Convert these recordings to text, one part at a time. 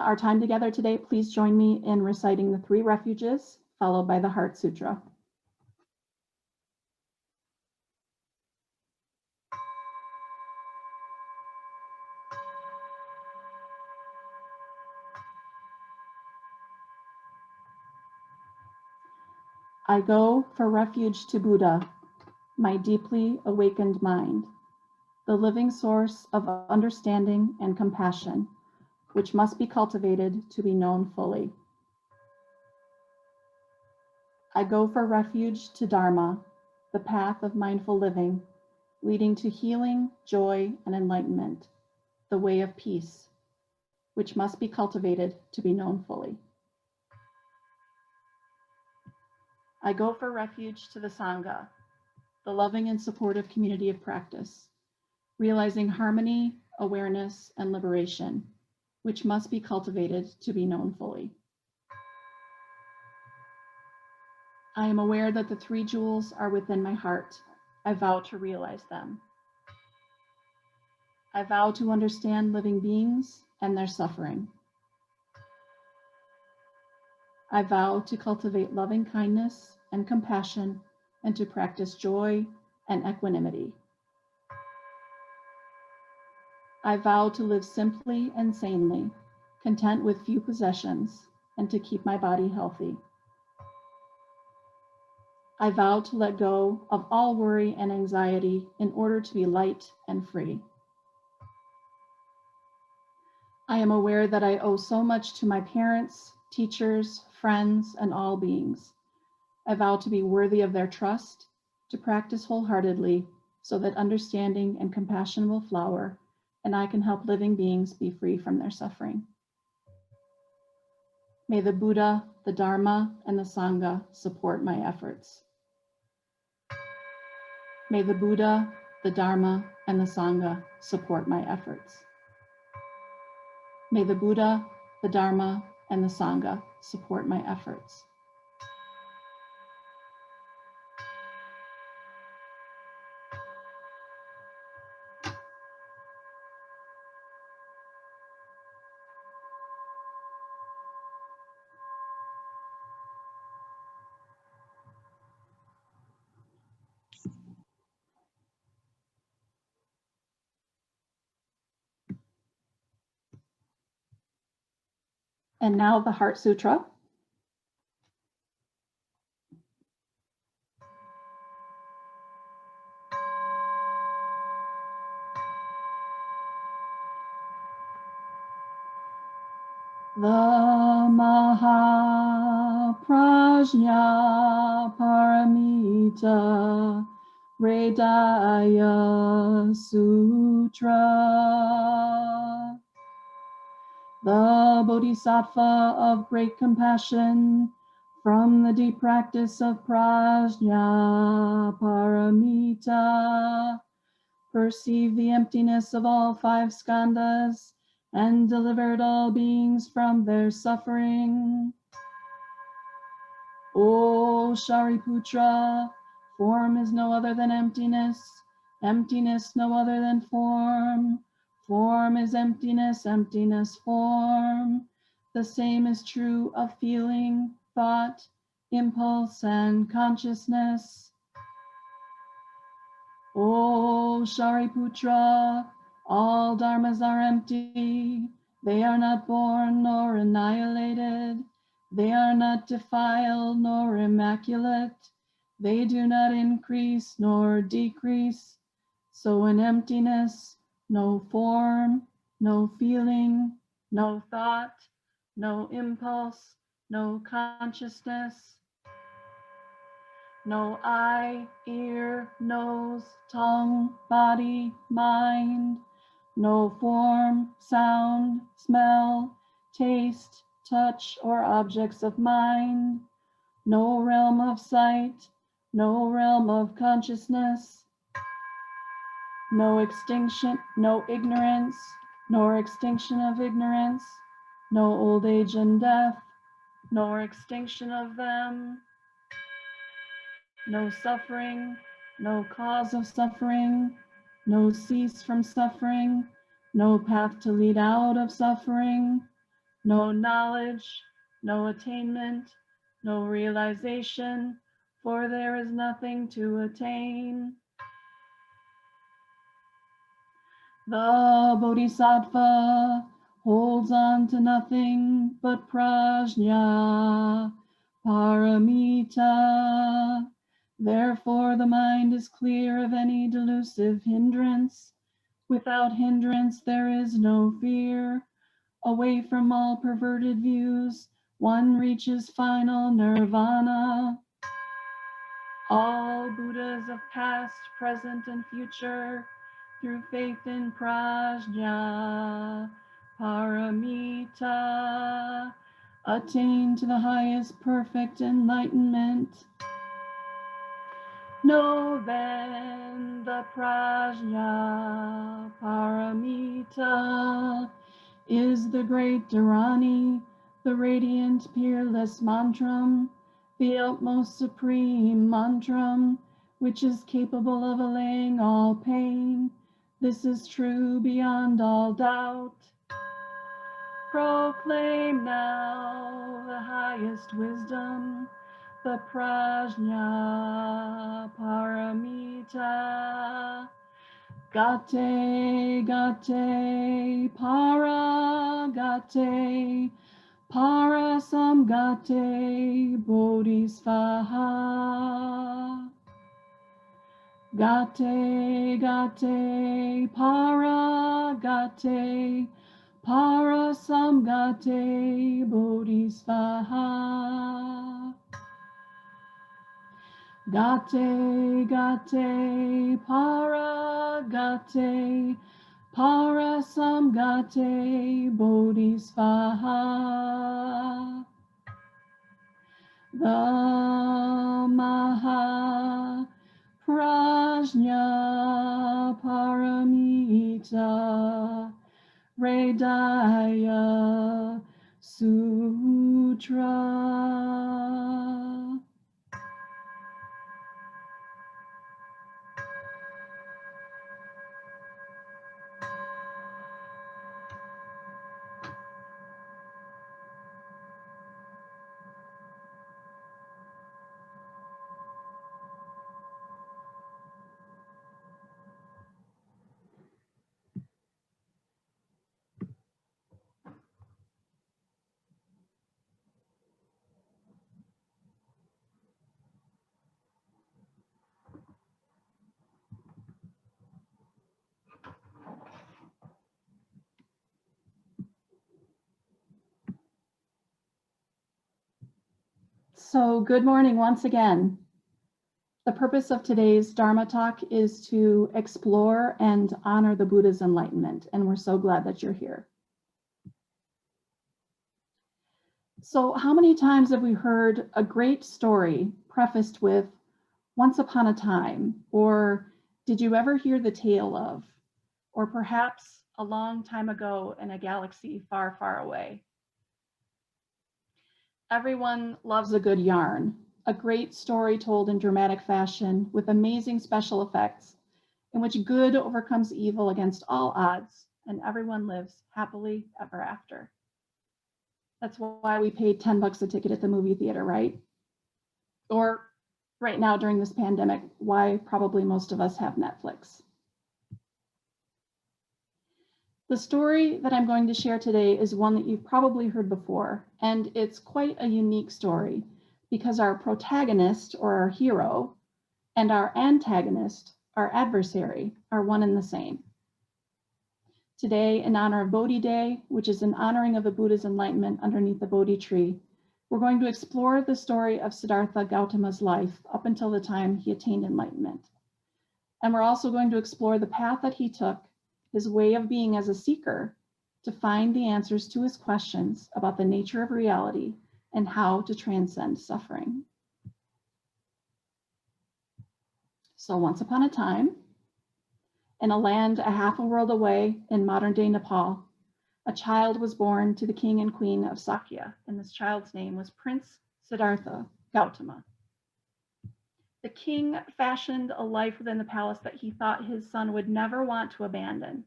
our time together today, please join me in reciting the 3 refuges, followed by the Heart Sutra. I go for refuge to Buddha, my deeply awakened mind, the living source of understanding and compassion, which must be cultivated to be known fully. I go for refuge to Dharma, the path of mindful living, leading to healing, joy, and enlightenment, the way of peace, which must be cultivated to be known fully. I go for refuge to the Sangha, the loving and supportive community of practice, realizing harmony, awareness, and liberation, which must be cultivated to be known fully. I am aware that the 3 jewels are within my heart. I vow to realize them. I vow to understand living beings and their suffering. I vow to cultivate loving kindness and compassion and to practice joy and equanimity. I vow to live simply and sanely, content with few possessions, and to keep my body healthy. I vow to let go of all worry and anxiety in order to be light and free. I am aware that I owe so much to my parents, teachers, friends, and all beings. I vow to be worthy of their trust, to practice wholeheartedly so that understanding and compassion will flower, and I can help living beings be free from their suffering. May the Buddha, the Dharma, and the Sangha support my efforts. May the Buddha, the Dharma, and the Sangha support my efforts. May the Buddha, the Dharma, and the Sangha support my efforts. And now the Heart Sutra. The Mahaprajna Paramita Hridaya Sutra. The Bodhisattva of great compassion from the deep practice of Prajna Paramita perceived the emptiness of all 5 skandhas and delivered all beings from their suffering. O Shariputra, form is no other than emptiness, emptiness no other than form. Form is emptiness, emptiness form. The same is true of feeling, thought, impulse, and consciousness. O Shariputra, all dharmas are empty. They are not born nor annihilated. They are not defiled nor immaculate. They do not increase nor decrease. So in emptiness, no form, no feeling, no thought, no impulse, no consciousness. No eye, ear, nose, tongue, body, mind. No form, sound, smell, taste, touch, or objects of mind. No realm of sight, no realm of consciousness. No extinction, no ignorance, nor extinction of ignorance. No old age and death, nor extinction of them. No suffering, no cause of suffering, no cease from suffering, no path to lead out of suffering, no knowledge, no attainment, no realization, for there is nothing to attain. The Bodhisattva holds on to nothing but prajna, paramita. Therefore the mind is clear of any delusive hindrance. Without hindrance there is no fear. Away from all perverted views, one reaches final nirvana. All Buddhas of past, present, and future, through faith in prajna, paramita, attain to the highest perfect enlightenment. Know then the prajna, paramita, is the great Dharani, the radiant, peerless mantram, the utmost supreme mantram, which is capable of allaying all pain. This is true beyond all doubt. Proclaim now the highest wisdom, the prajna paramita. Gate, gate, para, gate, para samgate, bodhisvaha. Gate, gate, para, gate, para samgate, bodhisvaha. Gate, gate, para, gate, para samgate, bodhisvaha. The Maha Prajna Paramita Hridaya Sutra. So good morning once again. The purpose of today's Dharma talk is to explore and honor the Buddha's enlightenment, and we're so glad that you're here. So how many times have we heard a great story prefaced with, once upon a time, or did you ever hear the tale of, or perhaps a long time ago in a galaxy far, far away? Everyone loves a good yarn, a great story told in dramatic fashion with amazing special effects in which good overcomes evil against all odds and everyone lives happily ever after. That's why we paid $10 a ticket at the movie theater, right? Or right now during this pandemic, why probably most of us have Netflix. The story that I'm going to share today is one that you've probably heard before, and it's quite a unique story because our protagonist, or our hero, and our antagonist, our adversary, are one and the same. Today, in honor of Bodhi Day, which is an honoring of the Buddha's enlightenment underneath the Bodhi tree, we're going to explore the story of Siddhartha Gautama's life up until the time he attained enlightenment. And we're also going to explore the path that he took, his way of being as a seeker, to find the answers to his questions about the nature of reality and how to transcend suffering. So once upon a time, in a land a half a world away in modern-day Nepal, a child was born to the king and queen of Sakya, and this child's name was Prince Siddhartha Gautama. The king fashioned a life within the palace that he thought his son would never want to abandon.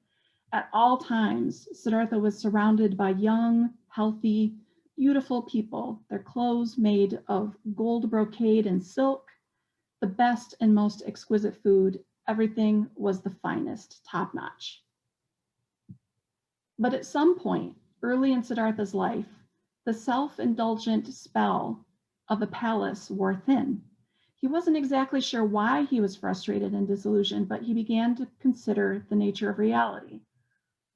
At all times, Siddhartha was surrounded by young, healthy, beautiful people, their clothes made of gold brocade and silk, the best and most exquisite food. Everything was the finest, top-notch. But at some point, early in Siddhartha's life, the self-indulgent spell of the palace wore thin. He wasn't exactly sure why he was frustrated and disillusioned, but he began to consider the nature of reality.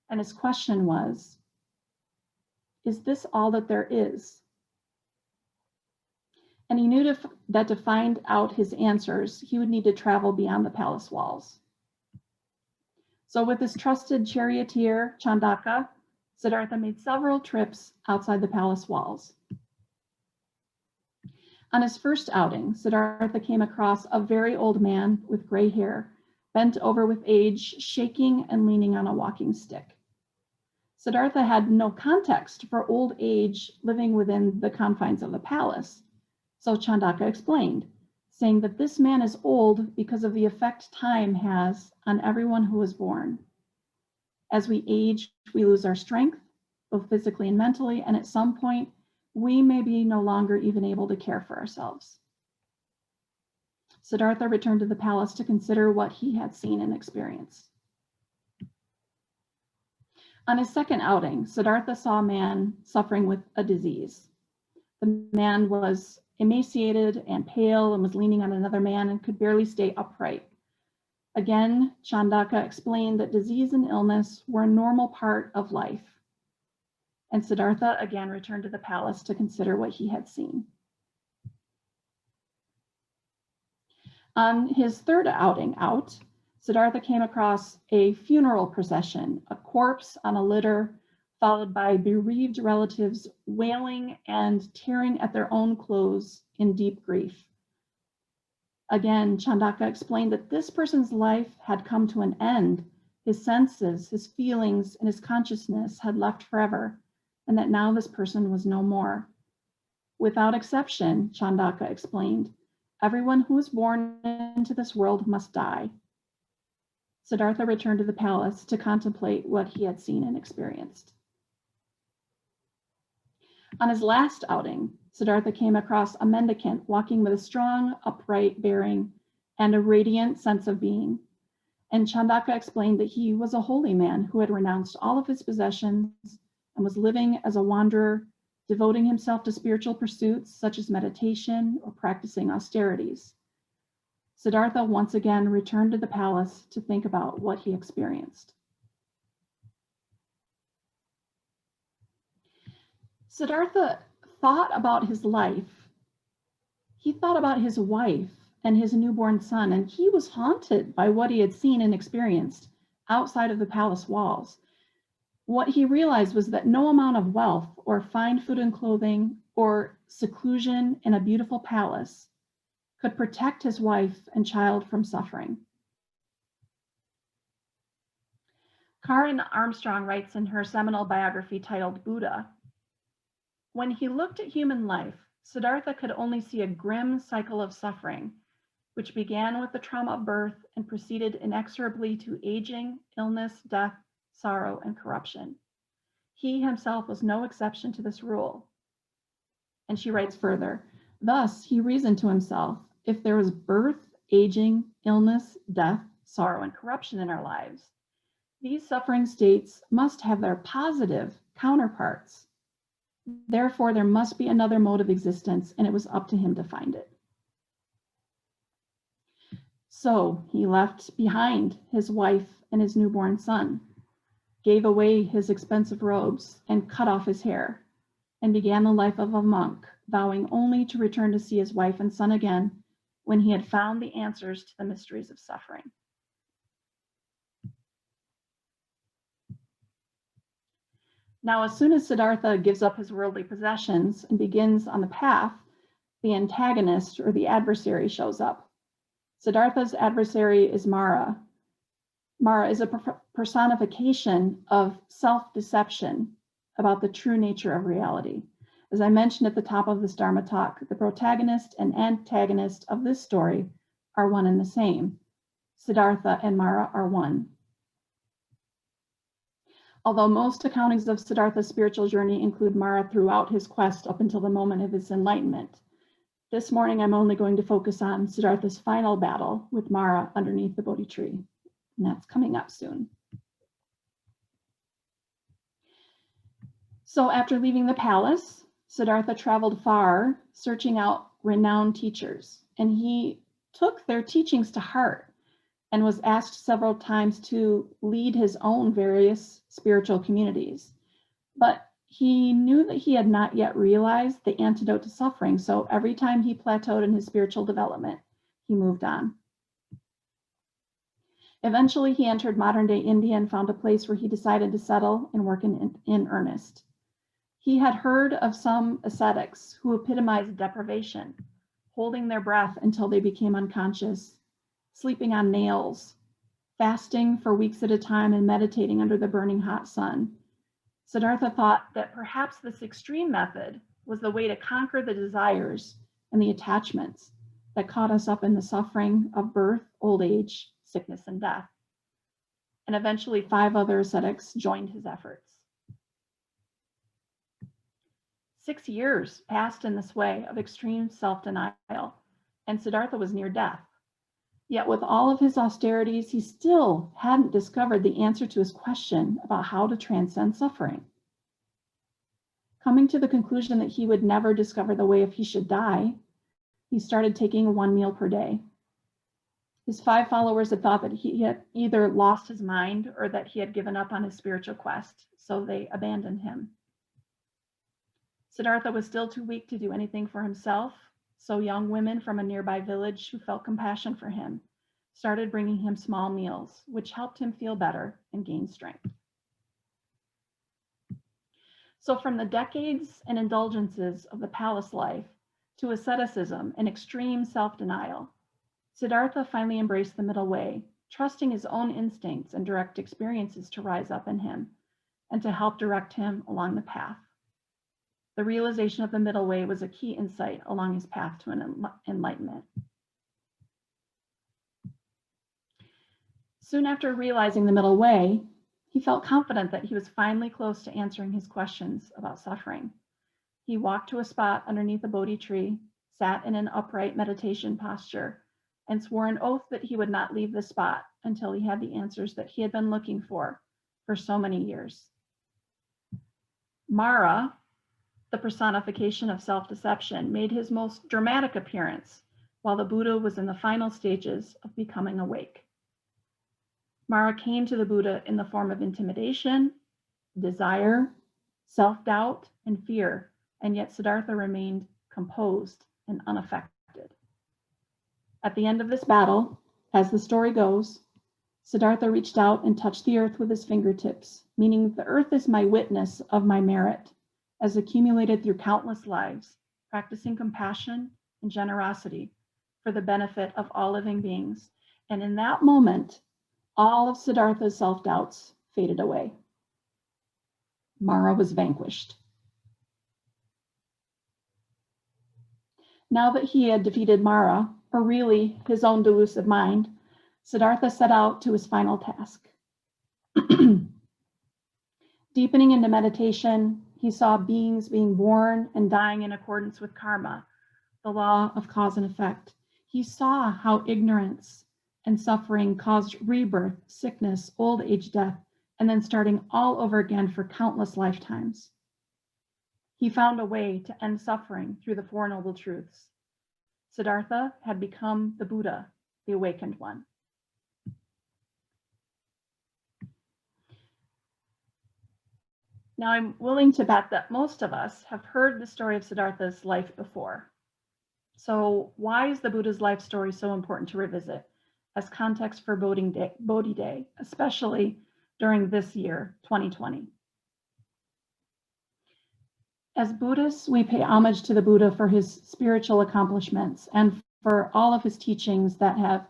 And his question was, is this all that there is? And he knew that to find out his answers, he would need to travel beyond the palace walls. So with his trusted charioteer, Chandaka, Siddhartha made several trips outside the palace walls. On his first outing, Siddhartha came across a very old man with gray hair, bent over with age, shaking and leaning on a walking stick. Siddhartha had no context for old age living within the confines of the palace. So Chandaka explained, saying that this man is old because of the effect time has on everyone who is born. As we age, we lose our strength, both physically and mentally, and at some point, we may be no longer even able to care for ourselves. Siddhartha returned to the palace to consider what he had seen and experienced. On his second outing, Siddhartha saw a man suffering with a disease. The man was emaciated and pale and was leaning on another man and could barely stay upright. Again, Chandaka explained that disease and illness were a normal part of life. And Siddhartha again returned to the palace to consider what he had seen. On his third outing out, Siddhartha came across a funeral procession, a corpse on a litter, followed by bereaved relatives wailing and tearing at their own clothes in deep grief. Again, Chandaka explained that this person's life had come to an end. His senses, his feelings, and his consciousness had left forever, and that now this person was no more. Without exception, Chandaka explained, everyone who is born into this world must die. Siddhartha returned to the palace to contemplate what he had seen and experienced. On his last outing, Siddhartha came across a mendicant walking with a strong, upright bearing and a radiant sense of being. And Chandaka explained that he was a holy man who had renounced all of his possessions and was living as a wanderer, devoting himself to spiritual pursuits such as meditation or practicing austerities. Siddhartha once again returned to the palace to think about what he experienced. Siddhartha thought about his life. He thought about his wife and his newborn son, and he was haunted by what he had seen and experienced outside of the palace walls. What he realized was that no amount of wealth or fine food and clothing or seclusion in a beautiful palace could protect his wife and child from suffering. Karen Armstrong writes in her seminal biography titled Buddha, when he looked at human life, Siddhartha could only see a grim cycle of suffering, which began with the trauma of birth and proceeded inexorably to aging, illness, death, sorrow, and corruption. He himself was no exception to this rule. And she writes further, thus he reasoned to himself, if there was birth, aging, illness, death, sorrow, and corruption in our lives, these suffering states must have their positive counterparts. Therefore, there must be another mode of existence, and it was up to him to find it. So he left behind his wife and his newborn son, gave away his expensive robes, and cut off his hair, and began the life of a monk, vowing only to return to see his wife and son again when he had found the answers to the mysteries of suffering. Now, as soon as Siddhartha gives up his worldly possessions and begins on the path, the antagonist or the adversary shows up. Siddhartha's adversary is Mara. Mara is a personification of self-deception about the true nature of reality. As I mentioned at the top of this Dharma talk, the protagonist and antagonist of this story are one and the same. Siddhartha and Mara are one. Although most accountings of Siddhartha's spiritual journey include Mara throughout his quest up until the moment of his enlightenment, this morning I'm only going to focus on Siddhartha's final battle with Mara underneath the Bodhi tree, and that's coming up soon. So after leaving the palace, Siddhartha traveled far, searching out renowned teachers, and he took their teachings to heart and was asked several times to lead his own various spiritual communities. But he knew that he had not yet realized the antidote to suffering, so every time he plateaued in his spiritual development, he moved on. Eventually, he entered modern-day India and found a place where he decided to settle and work in earnest. He had heard of some ascetics who epitomized deprivation, holding their breath until they became unconscious, sleeping on nails, fasting for weeks at a time, and meditating under the burning hot sun. Siddhartha thought that perhaps this extreme method was the way to conquer the desires and the attachments that caught us up in the suffering of birth, old age, sickness, and death. And eventually 5 other ascetics joined his efforts. 6 years passed in this way of extreme self-denial, and Siddhartha was near death. Yet with all of his austerities, he still hadn't discovered the answer to his question about how to transcend suffering. Coming to the conclusion that he would never discover the way if he should die, he started taking 1 meal per day. His 5 followers had thought that he had either lost his mind or that he had given up on his spiritual quest, so they abandoned him. Siddhartha was still too weak to do anything for himself, so young women from a nearby village who felt compassion for him started bringing him small meals, which helped him feel better and gain strength. So from the decades and indulgences of the palace life to asceticism and extreme self-denial, Siddhartha finally embraced the middle way, trusting his own instincts and direct experiences to rise up in him and to help direct him along the path. The realization of the middle way was a key insight along his path to enlightenment. Soon after realizing the middle way, he felt confident that he was finally close to answering his questions about suffering. He walked to a spot underneath a Bodhi tree, sat in an upright meditation posture, and swore an oath that he would not leave the spot until he had the answers that he had been looking for so many years. Mara, the personification of self-deception, made his most dramatic appearance while the Buddha was in the final stages of becoming awake. Mara came to the Buddha in the form of intimidation, desire, self-doubt, and fear, and yet Siddhartha remained composed and unaffected. At the end of this battle, as the story goes, Siddhartha reached out and touched the earth with his fingertips, meaning the earth is my witness of my merit, as accumulated through countless lives, practicing compassion and generosity for the benefit of all living beings. And in that moment, all of Siddhartha's self-doubts faded away. Mara was vanquished. Now that he had defeated Mara, or really his own delusive mind, Siddhartha set out to his final task. Deepening into meditation, he saw beings being born and dying in accordance with karma, the law of cause and effect. He saw how ignorance and suffering caused rebirth, sickness, old age, death, and then starting all over again for countless lifetimes. He found a way to end suffering through the Four Noble Truths. Siddhartha had become the Buddha, the awakened one. Now, I'm willing to bet that most of us have heard the story of Siddhartha's life before. So why is the Buddha's life story so important to revisit as context for Bodhi Day, especially during this year, 2020? As Buddhists, we pay homage to the Buddha for his spiritual accomplishments and for all of his teachings that have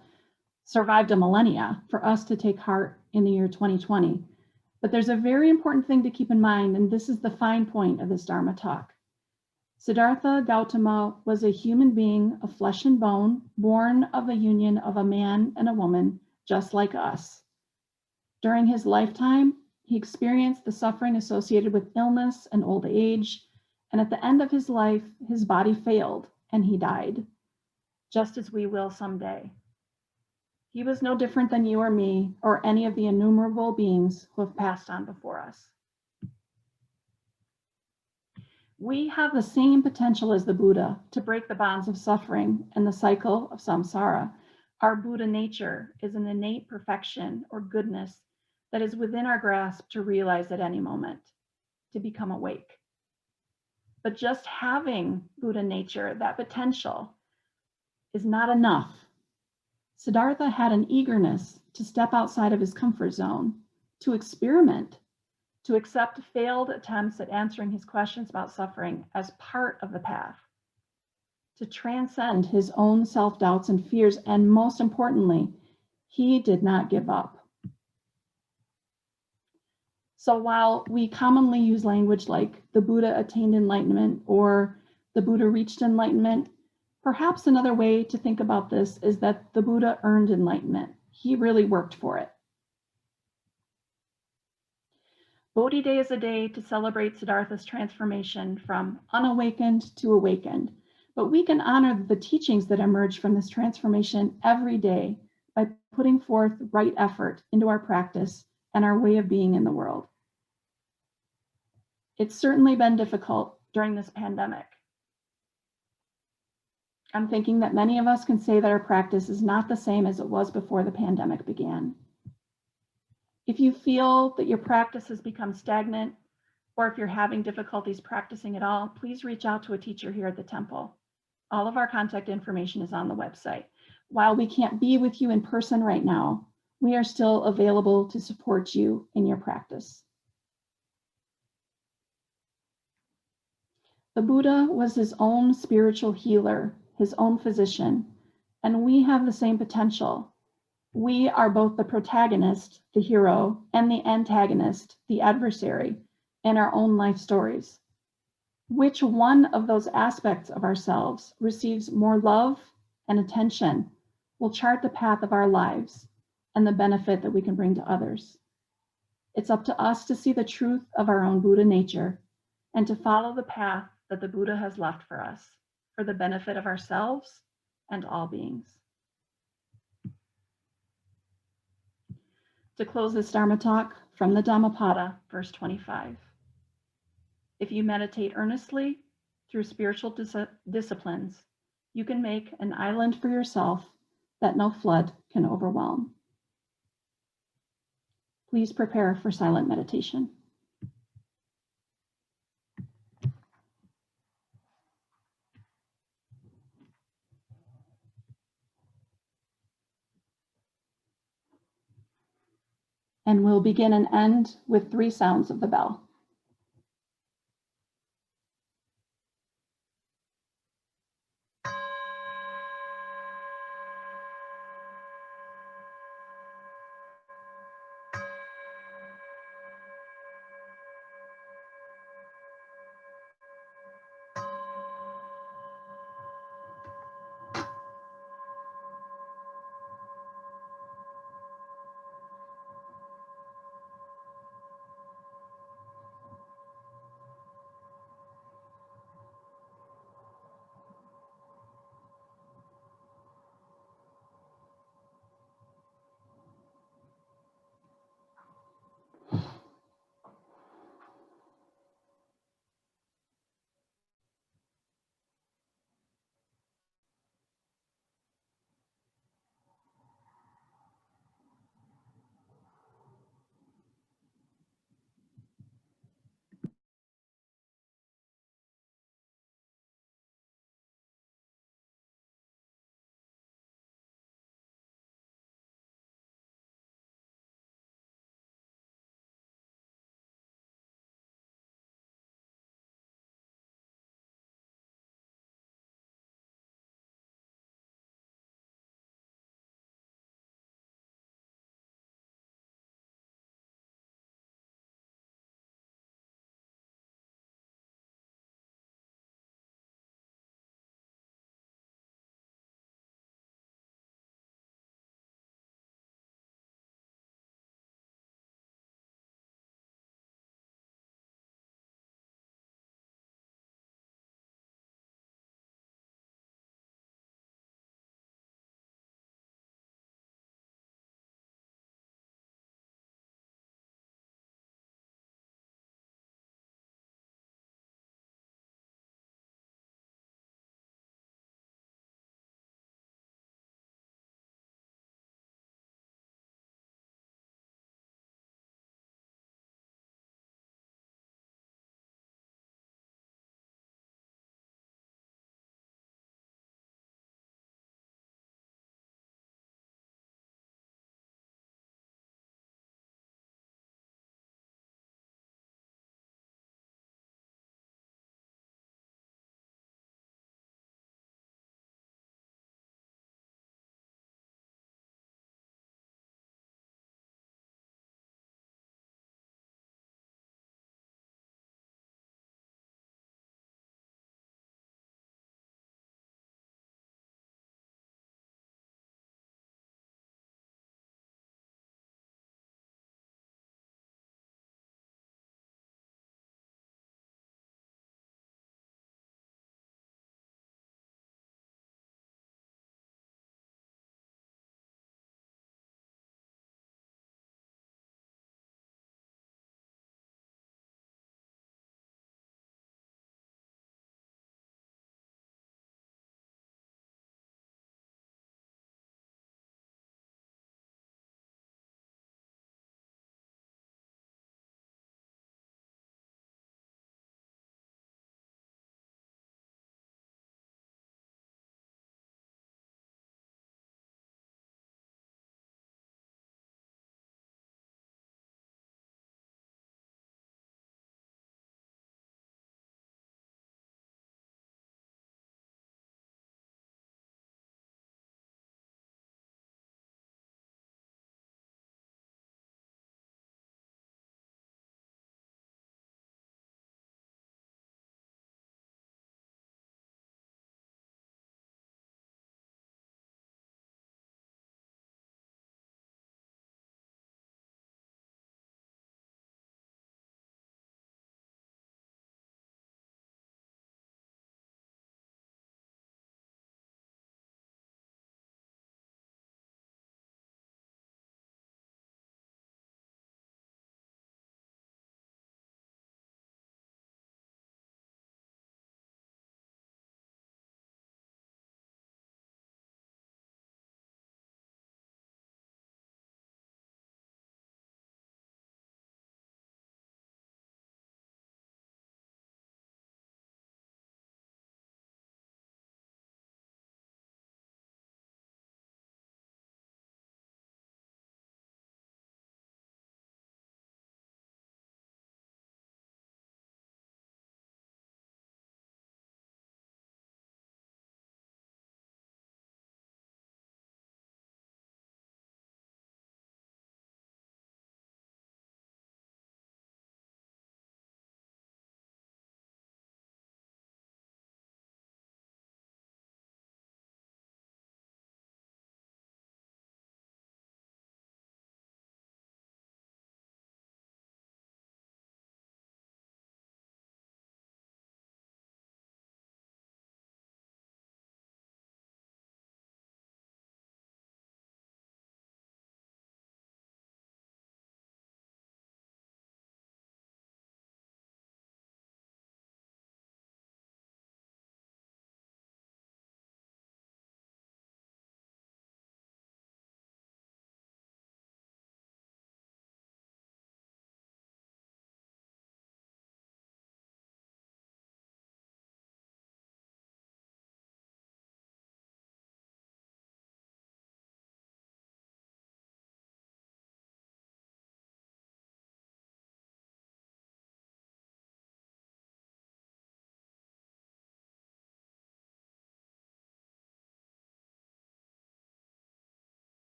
survived a millennia for us to take heart in the year 2020. But there's a very important thing to keep in mind, and this is the fine point of this Dharma talk. Siddhartha Gautama was a human being of flesh and bone, born of the union of a man and a woman, just like us. During his lifetime, He experienced the suffering associated with illness and old age, and at the end of his life, his body failed and he died, just as we will someday. He was no different than you or me or any of the innumerable beings who have passed on before us. We have the same potential as the Buddha to break the bonds of suffering and the cycle of samsara. Our Buddha nature is an innate perfection or goodness that is within our grasp to realize at any moment, to become awake. But just having Buddha nature, that potential, is not enough. Siddhartha had an eagerness to step outside of his comfort zone, to experiment, to accept failed attempts at answering his questions about suffering as part of the path, to transcend his own self-doubts and fears, and most importantly, he did not give up. So while we commonly use language like the Buddha attained enlightenment or the Buddha reached enlightenment, perhaps another way to think about this is that the Buddha earned enlightenment. He really worked for it. Bodhi Day is a day to celebrate Siddhartha's transformation from unawakened to awakened, but we can honor the teachings that emerge from this transformation every day by putting forth right effort into our practice and our way of being in the world. It's certainly been difficult during this pandemic. I'm thinking that many of us can say that our practice is not the same as it was before the pandemic began. If you feel that your practice has become stagnant, or if you're having difficulties practicing at all, please reach out to a teacher here at the temple. All of our contact information is on the website. While we can't be with you in person right now, we are still available to support you in your practice. The Buddha was his own spiritual healer, his own physician, and we have the same potential. We are both the protagonist, the hero, and the antagonist, the adversary, in our own life stories. Which one of those aspects of ourselves receives more love and attention will chart the path of our lives and the benefit that we can bring to others. It's up to us to see the truth of our own Buddha nature and to follow the path that the Buddha has left for us for the benefit of ourselves and all beings. To close this Dharma talk from the Dhammapada, verse 25. If you meditate earnestly through spiritual disciplines, you can make an island for yourself that no flood can overwhelm. Please prepare for silent meditation. And we'll begin and end with 3 sounds of the bell.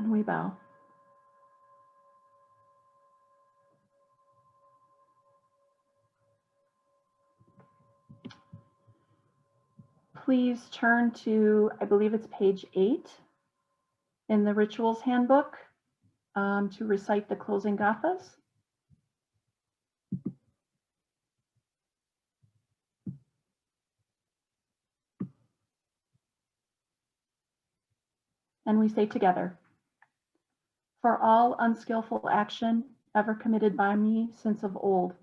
And we bow. Please turn to, I believe it's page 8 in the Rituals Handbook to recite the closing gathas. And we say together, for all unskillful action ever committed by me since of old,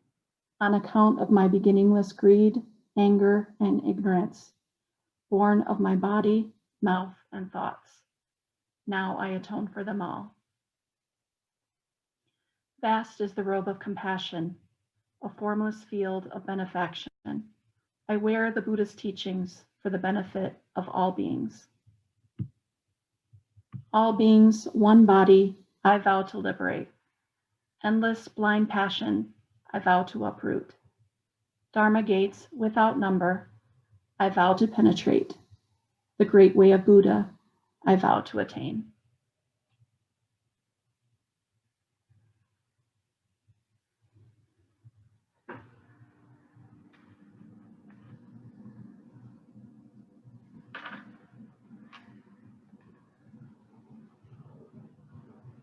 on account of my beginningless greed, anger, and ignorance, born of my body, mouth, and thoughts. Now I atone for them all. Vast is the robe of compassion, a formless field of benefaction. I wear the Buddha's teachings for the benefit of all beings. All beings, one body, I vow to liberate. Endless blind passion, I vow to uproot. Dharma gates without number, I vow to penetrate. The great way of Buddha, I vow to attain.